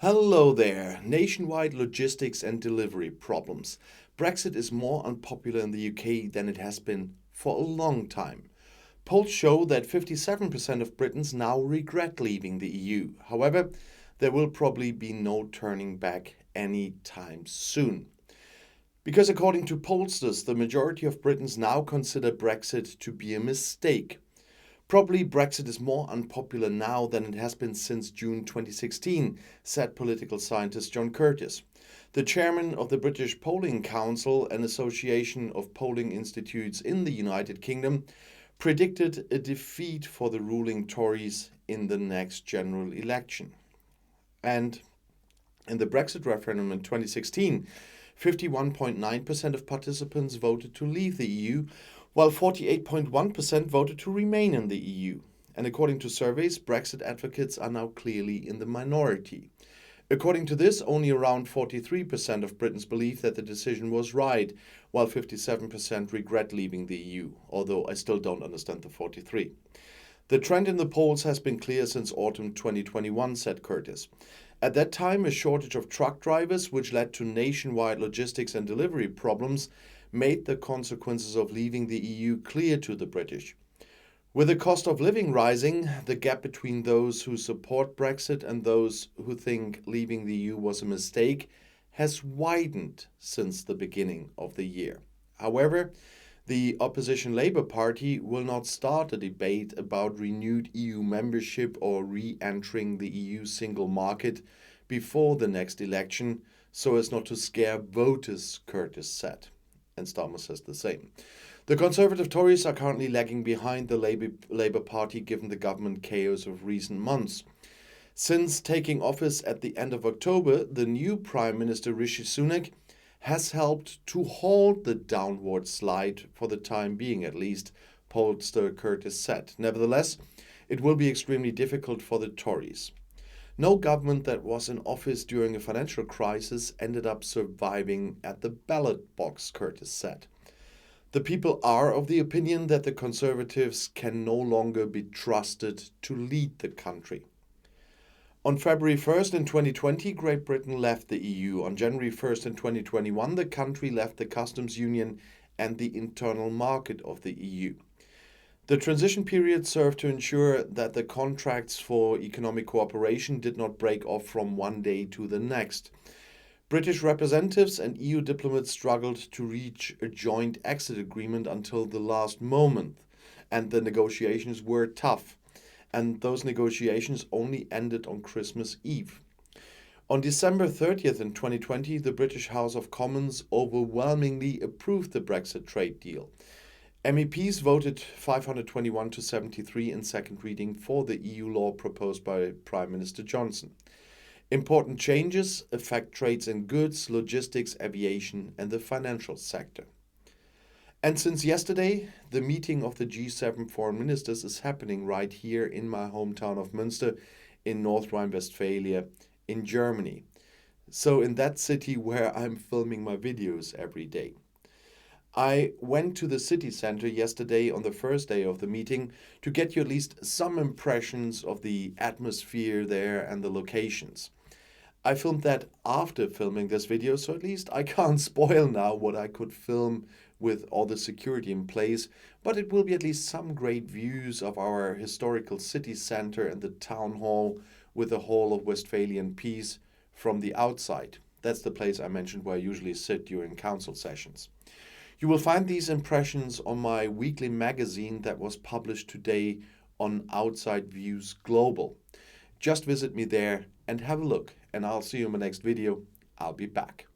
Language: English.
Hello there. Nationwide logistics and delivery problems. Brexit is more unpopular in the UK than it has been for a long time. Polls show that 57% of Britons now regret leaving the EU. However, there will probably be no turning back anytime soon. Because according to pollsters, the majority of Britons now consider Brexit to be a mistake. Probably Brexit is more unpopular now than it has been since June 2016, said political scientist John Curtis. The chairman of the British Polling Council, an association of polling institutes in the United Kingdom, predicted a defeat for the ruling Tories in the next general election. And in the Brexit referendum in 2016, 51.9% of participants voted to leave the EU, while 48.1% voted to remain in the EU. And according to surveys, Brexit advocates are now clearly in the minority. According to this, only around 43% of Britons believe that the decision was right, while 57% regret leaving the EU, although I still don't understand the 43. The trend in the polls has been clear since autumn 2021, said Curtis. At that time, a shortage of truck drivers, which led to nationwide logistics and delivery problems, made the consequences of leaving the EU clear to the British. With the cost of living rising, the gap between those who support Brexit and those who think leaving the EU was a mistake has widened since the beginning of the year. However, the opposition Labour Party will not start a debate about renewed EU membership or re-entering the EU single market before the next election, so as not to scare voters, Curtis said. And Starmer says the same. The Conservative Tories are currently lagging behind the Labour Party given the government chaos of recent months. Since taking office at the end of October, the new Prime Minister Rishi Sunak has helped to halt the downward slide for the time being at least, pollster Curtis said. Nevertheless, it will be extremely difficult for the Tories. No government that was in office during a financial crisis ended up surviving at the ballot box, Curtis said. The people are of the opinion that the Conservatives can no longer be trusted to lead the country. On February 1st in 2020, Great Britain left the EU. On January 1st in 2021, the country left the customs union and the internal market of the EU. The transition period served to ensure that the contracts for economic cooperation did not break off from one day to the next. British representatives and EU diplomats struggled to reach a joint exit agreement until the last moment, and the negotiations were tough. And those negotiations only ended on Christmas Eve. On December 30th in 2020, the British House of Commons overwhelmingly approved the Brexit trade deal. MEPs voted 521 to 73 in second reading for the EU law proposed by Prime Minister Johnson. Important changes affect trades in goods, logistics, aviation, and the financial sector. And since yesterday, the meeting of the G7 foreign ministers is happening right here in my hometown of Münster in North Rhine-Westphalia in Germany. So in that city where I'm filming my videos every day. I went to the city center yesterday on the first day of the meeting to get you at least some impressions of the atmosphere there and the locations. I filmed that after filming this video, so at least I can't spoil now what I could film with all the security in place, but it will be at least some great views of our historical city center and the town hall with the Hall of Westphalian Peace from the outside. That's the place I mentioned where I usually sit during council sessions. You will find these impressions on my weekly magazine that was published today on Outside Views Global. Just visit me there and have a look, and I'll see you in my next video. I'll be back.